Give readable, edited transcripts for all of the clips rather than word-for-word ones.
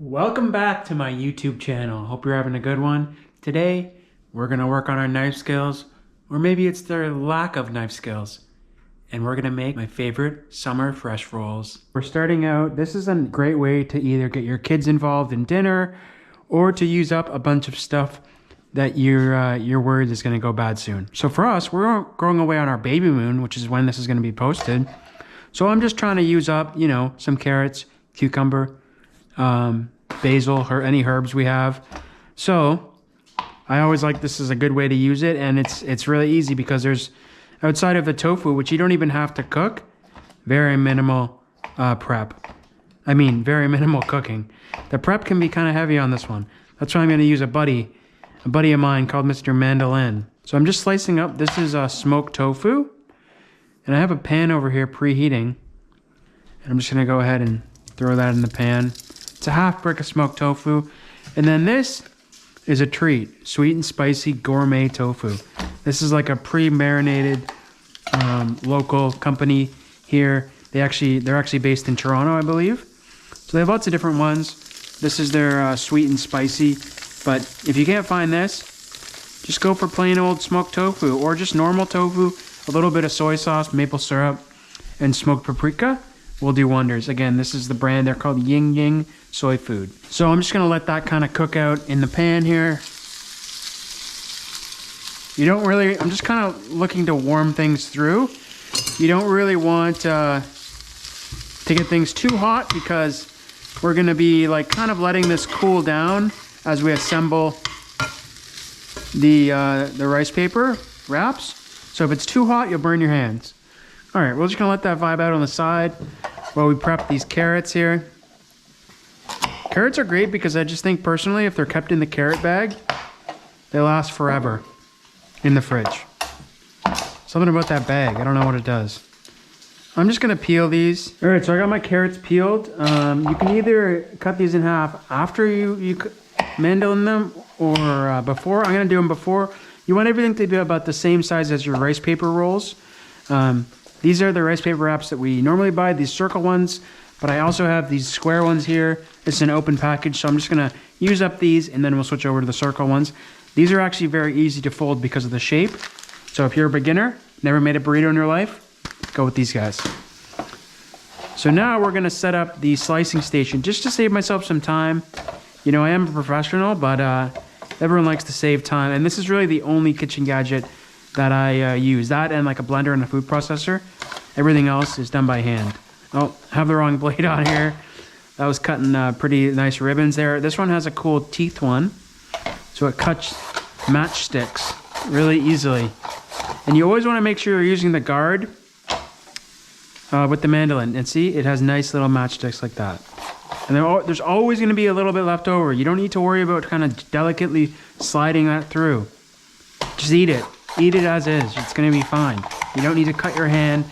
Welcome back to my YouTube channel. Hope you're having a good one. Today, we're gonna work on our knife skills, or maybe it's their lack of knife skills. And we're gonna make my favorite summer fresh rolls. We're starting out, this is a great way to either get your kids involved in dinner or to use up a bunch of stuff that you're worried is gonna go bad soon. So for us, we're going away on our baby moon, which is when this is gonna be posted. So I'm just trying to use up, some carrots, cucumber, basil, or any herbs we have. So I always like this is a good way to use it, and it's really easy because there's, outside of the tofu, which you don't even have to cook, very minimal prep. I mean, very minimal cooking. The prep can be kind of heavy on this one. That's why I'm going to use a buddy of mine called Mr. Mandolin. So I'm just slicing up, this is smoked tofu, and I have a pan over here preheating, and I'm just going to go ahead and throw that in the pan. It's a half brick of smoked tofu. And then this is a treat, sweet and spicy gourmet tofu. This is like a pre-marinated local company here. They're actually based in Toronto, I believe. So they have lots of different ones. This is their sweet and spicy. But if you can't find this, just go for plain old smoked tofu or just normal tofu, a little bit of soy sauce, maple syrup, and smoked paprika will do wonders. Again, this is the brand. They're called Ying Ying Soy Food. So I'm just going to let that kind of cook out in the pan here. I'm just kind of looking to warm things through. You don't really want to get things too hot because we're going to be like kind of letting this cool down as we assemble the rice paper wraps. So if it's too hot, you'll burn your hands. All right, we're just gonna let that vibe out on the side while we prep these carrots here. Carrots are great because I just think personally, if they're kept in the carrot bag, they last forever in the fridge. Something about that bag, I don't know what it does. I'm just gonna peel these. All right, so I got my carrots peeled. You can either cut these in half after you mandolin them or before. I'm gonna do them before. You want everything to be about the same size as your rice paper rolls. These are the rice paper wraps that we normally buy, these circle ones, but I also have these square ones here. It's an open package, so I'm just gonna use up these and then we'll switch over to the circle ones. These are actually very easy to fold because of the shape. So if you're a beginner, never made a burrito in your life, go with these guys. So now we're gonna set up the slicing station just to save myself some time. I am a professional, but everyone likes to save time. And this is really the only kitchen gadget that I use. That and like a blender and a food processor. Everything else is done by hand. Oh, I have the wrong blade on here. That was cutting pretty nice ribbons there. This one has a cool teeth one. So it cuts matchsticks really easily. And you always want to make sure you're using the guard with the mandolin. And see, it has nice little matchsticks like that. And there's always going to be a little bit left over. You don't need to worry about kind of delicately sliding that through. Just eat it. Eat it as is. It's going to be fine. You don't need to cut your hand.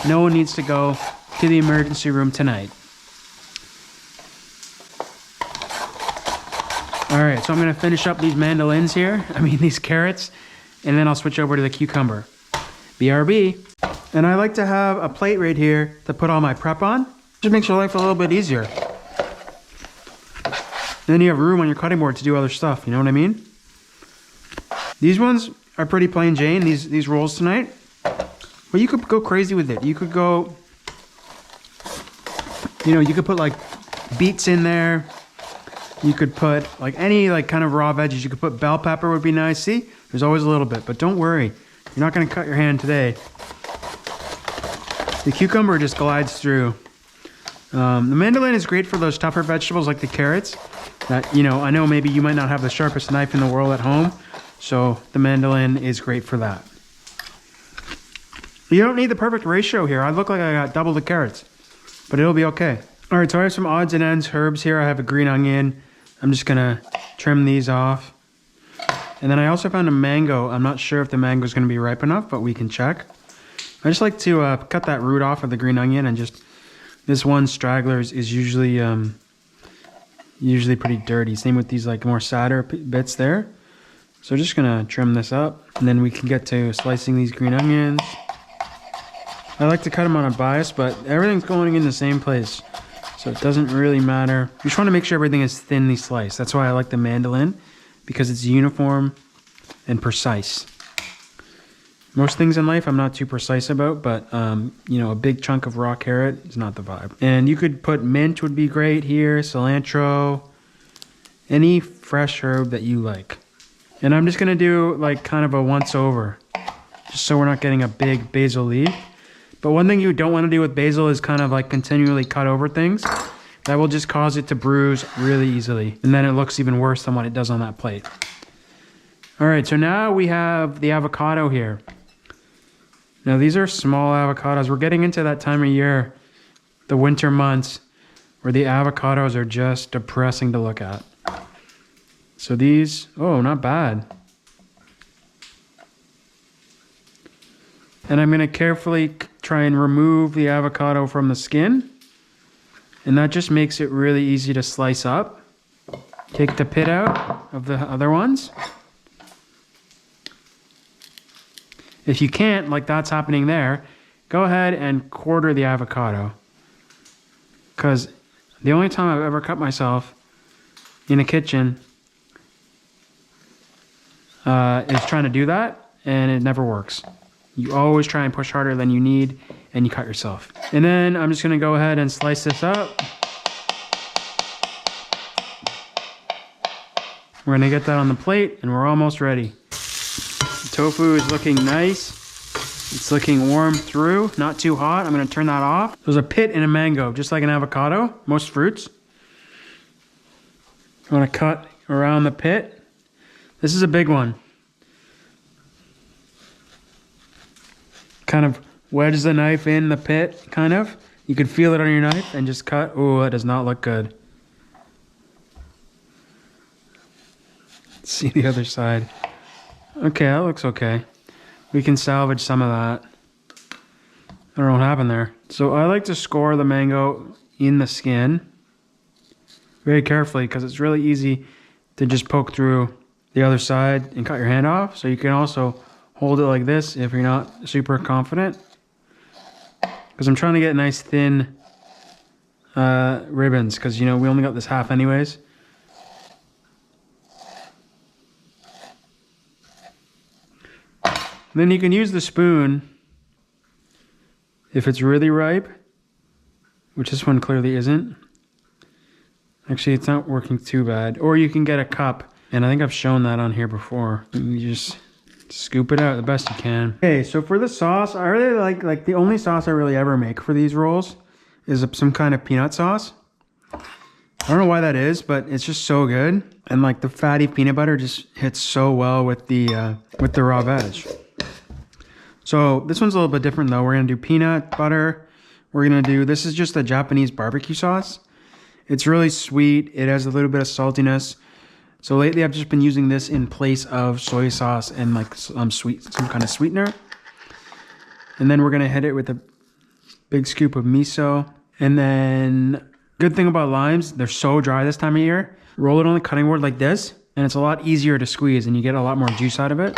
No one needs to go to the emergency room tonight. All right, so I'm going to finish up these mandolins here. These carrots. And then I'll switch over to the cucumber. BRB. And I like to have a plate right here to put all my prep on. Just makes your life a little bit easier. Then you have room on your cutting board to do other stuff. You know what I mean? These ones are pretty plain Jane, these rolls tonight. But you could go crazy with it. You could go, you could put like beets in there. You could put like any like kind of raw veggies. You could put bell pepper would be nice. See, there's always a little bit, but don't worry. You're not gonna cut your hand today. The cucumber just glides through. The mandolin is great for those tougher vegetables like the carrots. That, I know maybe you might not have the sharpest knife in the world at home. So the mandolin is great for that. You don't need the perfect ratio here. I look like I got double the carrots, but it'll be okay. All right, so I have some odds and ends herbs here. I have a green onion. I'm just gonna trim these off. And then I also found a mango. I'm not sure if the mango is gonna be ripe enough, but we can check. I just like to cut that root off of the green onion and just, this one straggler is usually pretty dirty. Same with these like more sadder bits there. So just gonna trim this up and then we can get to slicing these green onions. I like to cut them on a bias, but everything's going in the same place. So it doesn't really matter. You just want to make sure everything is thinly sliced. That's why I like the mandolin, because it's uniform and precise. Most things in life I'm not too precise about, but you know, a big chunk of raw carrot is not the vibe. And you could put mint would be great here, cilantro, any fresh herb that you like. And I'm just gonna do like kind of a once over, just so we're not getting a big basil leaf. But one thing you don't want to do with basil is kind of like continually cut over things. That will just cause it to bruise really easily. And then it looks even worse than what it does on that plate. All right, so now we have the avocado here. Now these are small avocados. We're getting into that time of year, the winter months, where the avocados are just depressing to look at. So these, oh, not bad. And I'm gonna carefully try and remove the avocado from the skin. And that just makes it really easy to slice up. Take the pit out of the other ones. If you can't, like that's happening there, go ahead and quarter the avocado. Because the only time I've ever cut myself in a kitchen is trying to do that, and it never works. You always try and push harder than you need, and you cut yourself. And then I'm just gonna go ahead and slice this up. We're gonna get that on the plate, and we're almost ready. The tofu is looking nice. It's looking warm through, not too hot. I'm gonna turn that off. There's a pit in a mango, just like an avocado, most fruits. You wanna cut around the pit. This is a big one. Kind of wedge the knife in the pit, kind of. You can feel it on your knife and just cut. Oh, that does not look good. Let's see the other side. Okay, that looks okay. We can salvage some of that. I don't know what happened there. So I like to score the mango in the skin very carefully, because it's really easy to just poke through the other side and cut your hand off. So you can also hold it like this if you're not super confident. Because I'm trying to get nice thin ribbons, because you know we only got this half anyways. Then you can use the spoon if it's really ripe, which this one clearly isn't. Actually, it's not working too bad. Or you can get a cup, and I think I've shown that on here before. You just scoop it out the best you can. Okay, so for the sauce, I really like the only sauce I really ever make for these rolls is some kind of peanut sauce. I don't know why that is, but it's just so good. And like the fatty peanut butter just hits so well with the raw veg. So this one's a little bit different though. We're gonna do peanut butter. We're gonna do, this is just a Japanese barbecue sauce. It's really sweet. It has a little bit of saltiness. So lately I've just been using this in place of soy sauce and like some kind of sweetener. And then we're gonna hit it with a big scoop of miso. And then, good thing about limes, they're so dry this time of year. Roll it on the cutting board like this, and it's a lot easier to squeeze and you get a lot more juice out of it.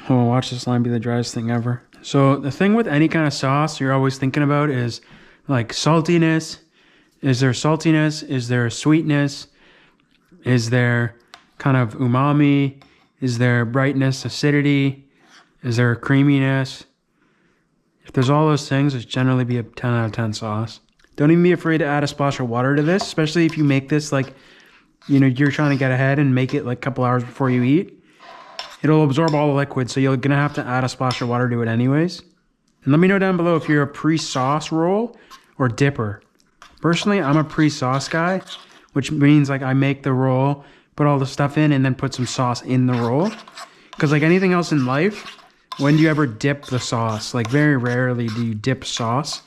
Oh, watch this lime be the driest thing ever. So the thing with any kind of sauce you're always thinking about is like saltiness. Is there saltiness? Is there sweetness? Is there kind of umami? Is there brightness, acidity? Is there creaminess? If there's all those things, it's generally be a 10 out of 10 sauce. Don't even be afraid to add a splash of water to this, especially if you make this like, you know, you're trying to get ahead and make it like a couple hours before you eat. It'll absorb all the liquid, so you're gonna have to add a splash of water to it anyways. And let me know down below if you're a pre-sauce roll or dipper. Personally, I'm a pre-sauce guy, which means like I make the roll, put all the stuff in, and then put some sauce in the roll. Because like anything else in life, when do you ever dip the sauce? Like very rarely do you dip sauce.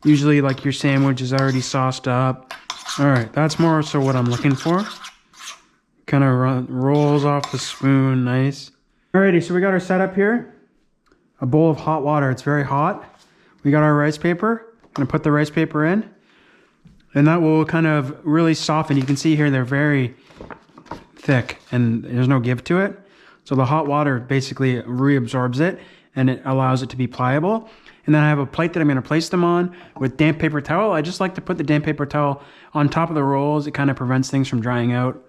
Usually like your sandwich is already sauced up. All right, that's more so what I'm looking for. Kind of rolls off the spoon, nice. Alrighty, so we got our setup here. A bowl of hot water, it's very hot. We got our rice paper. I'm gonna put the rice paper in. And that will kind of really soften. You can see here they're very thick and there's no give to it. So the hot water basically reabsorbs it and it allows it to be pliable. And then I have a plate that I'm gonna place them on with damp paper towel. I just like to put the damp paper towel on top of the rolls. It kind of prevents things from drying out.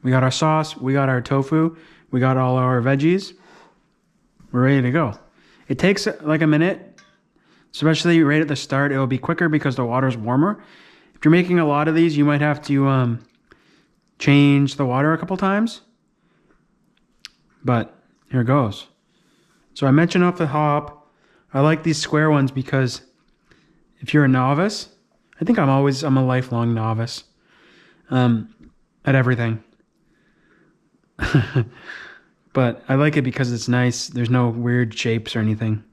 We got our sauce, we got our tofu, we got all our veggies. We're ready to go. It takes like a minute, especially right at the start. It'll be quicker because the water's warmer. If you're making a lot of these, you might have to change the water a couple times. But here it goes. So I mentioned off the hop, I like these square ones because if you're a novice, I think I'm a lifelong novice at everything. But I like it because it's nice. There's no weird shapes or anything.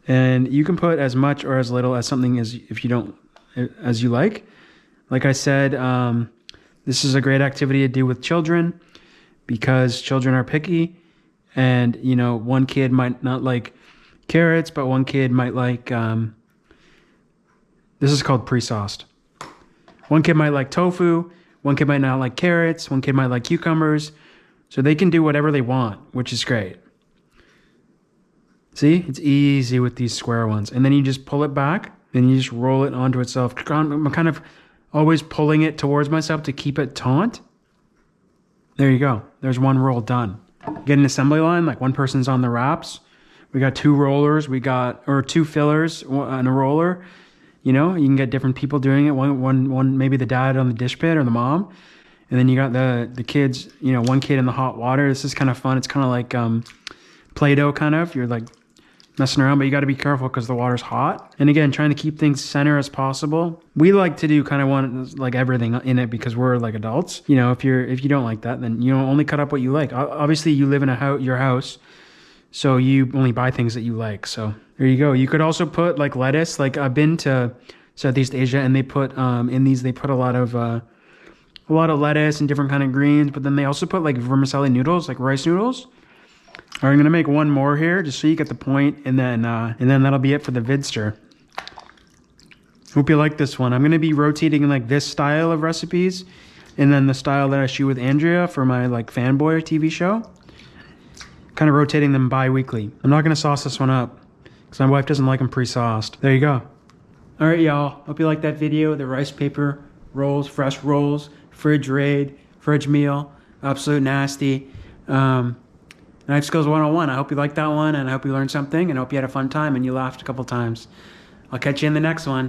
And you can put as much or as little as something as you like. Like I said, this is a great activity to do with children because children are picky. And, you know, one kid might not like carrots, but one kid might like, this is called pre-sauced. One kid might like tofu, one kid might not like carrots, one kid might like cucumbers. So they can do whatever they want, which is great. See, it's easy with these square ones. And then you just pull it back, and you just roll it onto itself. I'm kind of always pulling it towards myself to keep it taut. There you go. There's one roll done. Get an assembly line, like one person's on the wraps. We got 2 rollers, or 2 fillers and a roller. You know, you can get different people doing it. One maybe the dad on the dish pit or the mom. And then you got the kids, you know, one kid in the hot water. This is kind of fun. It's kind of like Play-Doh kind of. You're like messing around, but you got to be careful because the water's hot. And again, trying to keep things center as possible. We like to do kind of like everything in it because we're like adults. You know, if you don't like that, then you only cut up what you like. Obviously, you live in your house, so you only buy things that you like. So there you go. You could also put like lettuce. Like I've been to Southeast Asia, and they put in these they put a lot of lettuce and different kind of greens. But then they also put like vermicelli noodles, like rice noodles. All right, I'm gonna make one more here just so you get the point, and then that'll be it for the vidster. Hope you like this one. I'm gonna be rotating like this style of recipes, and then the style that I shoot with Andrea for my like fanboy TV show. Kind of rotating them bi-weekly. I'm not gonna sauce this one up because my wife doesn't like them pre-sauced. There you go. All right, y'all. Hope you liked that video. The rice paper rolls, fresh rolls, fridge raid, fridge meal, absolute nasty. Knife Skills 101. I hope you liked that one, and I hope you learned something, and I hope you had a fun time and you laughed a couple times. I'll catch you in the next one.